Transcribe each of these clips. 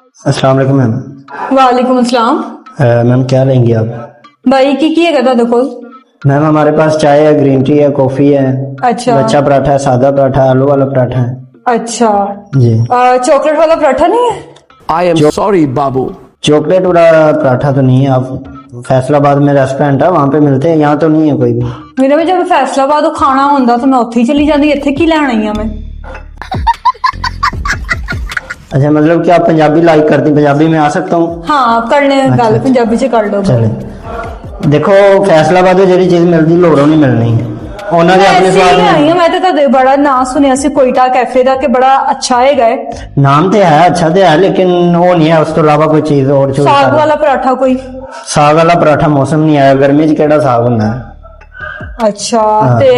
अस्सलाम वालेकुम मैम। वालेकुम अस्सलाम। मैम क्या लेंगी आप? भाई की है ਤੁਹਾਡੇ ਕੋਲ? मैम हमारे पास चाय है, ग्रीन टी है, कॉफी है, अच्छा लच्छा पराठा है, सादा पराठा है, आलू वाला पराठा है। अच्छा जी। चॉकलेट वाला पराठा नहीं है? I am sorry, Babu. Chocolate वाला पराठा तो नहीं है। आप फैसलाबाद में रेस्टोरेंट है, वहाँ पे मिलते हैं, यहाँ तो नहीं है कोई भी। मेरा जब फैसलाबाद खाना होंदा तो मैं उत्थे ही चली जाती, इत्थे की लैन आई हां मैं। अच्छा, मतलब कि आप पंजाबी लाइक करती, पंजाबी में आ सकता हूँ? हाँ कर ले गल, पंजाबी च कर लो। चले देखो, फैसलाबाद में ਜਿਹੜੀ ਚੀਜ਼ ਮਿਲਦੀ ਲੋੜੋਂ ਨਹੀਂ ਮਿਲਣੀ ਹੈ, ਉਹਨਾਂ ਦੇ ਆਪਣੇ ਸਵਾਦ आई हां। मैं तो ਤੁਹਾਡੇ ਬੜਾ ਨਾਂ ਸੁਣਿਆ ਸੀ ਕੋਇਟਾ कैफे ਦਾ ਕਿ ਬੜਾ ਅੱਛਾ ਹੈਗਾ ਹੈ। नाम तो है, अच्छा तो है, लेकिन वो नहीं है। उस तो अलावा कोई चीज और चूज साग वाला पराठा कोई? साग वाला पराठा मौसम नहीं आया, गर्मी च केड़ा साग होंदा है? अच्छा ते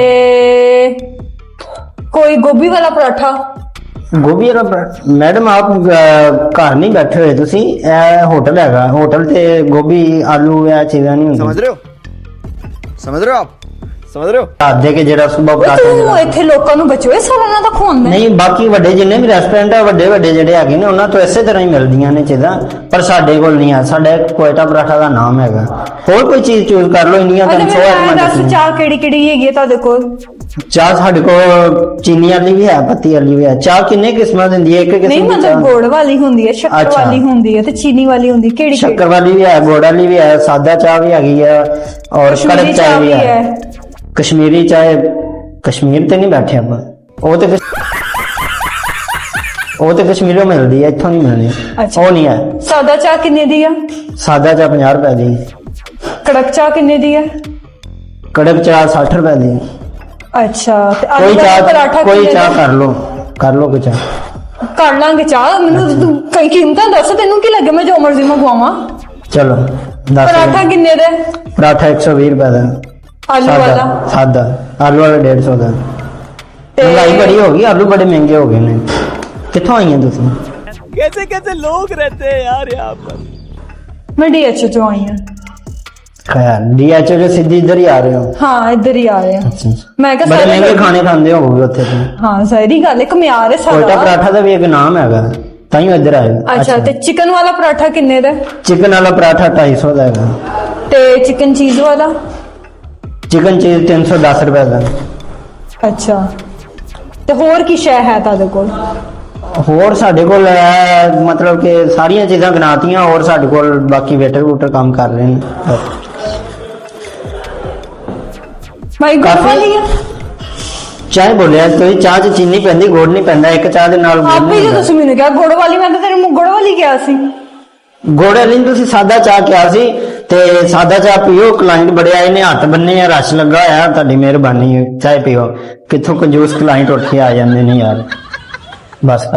कोई गोभी वाला पराठा? गोभी वाला पराठा? मैडम आप घर नहीं बैठे हुए, तुसी होटल हैगा, होटल ते गोभी आलू या चीज़ां नहीं होंदी। समझ रहे हो? समझ रहे हो आप? समझ रहे हो? रात दे के जेड़ा सुबह पराठा ਤੂੰ ਇੱਥੇ ਲੋਕਾਂ ਨੂੰ ਬਚੋਏ ਸਾਲਾਂ ਦਾ ਖਵਾਉਂਦਾ? नहीं, बाकी ਵੱਡੇ ਜਿੰਨੇ ਵੀ ਰੈਸਟੋਰੈਂਟ ਆ, ਵੱਡੇ ਵੱਡੇ ਜਿਹੜੇ ਹੈਗੇ ਨੇ, ਉਹਨਾਂ ਤੋਂ ਇਸੇ ਤਰ੍ਹਾਂ ਹੀ ਮਿਲਦੀਆਂ ਨੇ ਚੀਜ਼ਾਂ, ਪਰ ਸਾਡੇ ਕੋਲ ਨਹੀਂ ਆ। ਸਾਡਾ ਇੱਕ ਕੋਇਟਾ ਪਰਾਠਾ ਦਾ ਨਾਮ ਹੈਗਾ। ਹੋਰ ਕੋਈ ਚੀਜ਼ ਚੂਜ਼ ਕਰ ਲਓ, ਇੰਨੀਆਂ ਤਾਂ 100 ਮੈਂ ਦੱਸ ਚਾਹ ਕਿਹੜੀ ਕਿਹੜੀ ਹੈਗੀ ਹੈ ਤੁਹਾਡੇ ਕੋਲ? ਚਾਹ ਸਾਡੇ ਕੋਲ ਚੀਨੀ ਵਾਲੀ ਵੀ ਹੈ, ਪੱਤੀ ਵਾਲੀ ਵੀ ਹੈ। ਚਾਹ ਕਿੰਨੇ ਕਿਸਮਾਂ ਦਿੰਦੀ ਹੈ? ਇੱਕ ਨਹੀਂ ਕਿਸਮ ਦੀ ਮਤਲਬ ਚਾਹ ਗੁੜ ਵਾਲੀ ਹੁੰਦੀ ਹੈ, ਸ਼ੱਕਰ ਅੱਛਾ। ਵਾਲੀ ਹੁੰਦੀ ਹੈ ਤੇ ਚੀਨੀ ਵਾਲੀ ਹੁੰਦੀ, ਕਿਹੜੀ शक्कर वाली भी है, गुड़ वाली भी है, सादा चाय भी हैगी है, और कश्मीरी कड़क चाय चाय भी भी है। कश्मीरी चाय, कश्मीर ते नहीं बैठे आप, वो तो कश्मीरों मिलती है, इत्थों नहीं मिलनी। अच्छा। वो नहीं है। ਸਾਦਾ ਚਾਹ ਕਿੰਨੇ ਦੀ ਆ? सादा चाय 50 रुपए दी, ਕੜਕ ਚਾਹ ਕਿੰਨੇ ਦੀ ਆ? कड़क चाय 60 रुपए दी। ਅੱਛਾ ਤੇ कोई ਆਲੂ ਵਾਲਾ चाय, ਪਰਾਠਾ कोई ਕਿੰਨੇ चाय ਦਾ? कर लो कोई चाय। ਕਰ ਲਾਂਗੇ ਚਾਹ। ਮੈਨੂੰ ਤੂੰ ਕਈ ਕੀਮਤਾਂ ਦੱਸ, ਤੈਨੂੰ ਕੀ ਲੱਗੇ ਮੈਂ ਜੋ ਮਰਜ਼ੀ ਮੰਗਵਾਵਾਂ? चलो 10 ਪਰਾਠਾ ਕਿੰਨੇ ਦਾ? पराठा 120 रुपए का। ਆਲੂ ਵਾਲਾ सादा आलू वाला 150 का। ਤੇ महंगाई बड़ी होगी, आलू बड़े महंगे हो गए ने। कित्थों आई हैं तुम? कैसे कैसे लोग रहते हैं यार यहाँ पर। ਮੈਂ ਡੀਐਚ ਤੋਂ ਆਈ ਹਾਂ। खैर डीएचओ जो सीधी इधर ही आ रहे हो? ਹਾਂ ਇੱਧਰ ਹੀ ਆ ਰਹੇ ਹਾਂ। अच्छा, ਮੈਂ ਕਿਹਾ बड़े ਸਾਰੇ महंगे ਲੋਕ- खाने खाते होगे उत्थे तो। ਹਾਂ ਸਾਰੀ ਗੱਲ ਇੱਕ ਮਿਆਰ ਹੈ कोयटा ਸਾਡਾ। पराठा का भी एक नाम हैगा, ताइयों इधर आए। ਅੱਛਾ ਤੇ ਚਿਕਨ ਵਾਲਾ ਪਰਾਠਾ ਕਿੰਨੇ ਦਾ? चिकन वाला पराठा 250 का हैगा। ਤੇ ਚਿਕਨ ਚੀਜ਼ ਵਾਲਾ? चिकन चीज 310 रुपए का। ਅੱਛਾ ਤੇ ਹੋਰ ਕੀ ਸ਼ੈ ਹੈ ਤੁਹਾਡੇ ਕੋਲ? होर साडे कोल है, मतलब कि सारियां चीज़ां गिनातियां, और साडे कोल बाकी वेटर वूटर काम कर रहे हैं। ਭਾਈ ਗੁੜ ਕਾਫੀ- ਵਾਲੀ ਆ? चाय बोलिया तो चाह च चीनी पैंदी, गुड़ नहीं पैंदा। एक चाह दे नाल गुड़ ਆਪੇ नहीं ਜੋ ਹੁੰਦਾ। ਤੁਸੀਂ ਮੈਨੂੰ ਕਿਹਾ ਗੁੜ ਵਾਲੀ, ਮੈਂ ਤਾਂ ਤੇਰੇ ਮੂੰਹ ਗੁੜ ਵਾਲੀ ਕਿਹਾ ਸੀ। गुड़ वाली तुसी सादा चाह किया सी, ते सादा चाह पियो। क्लाइंट बड़े आए ने, हत्थ बन्ने आ, रश लगा होया, तुहाडी मेहरबानी, चाय पियो। कित्थों कंजूस क्लाइंट उठ के आ जांदे ने यार, बस।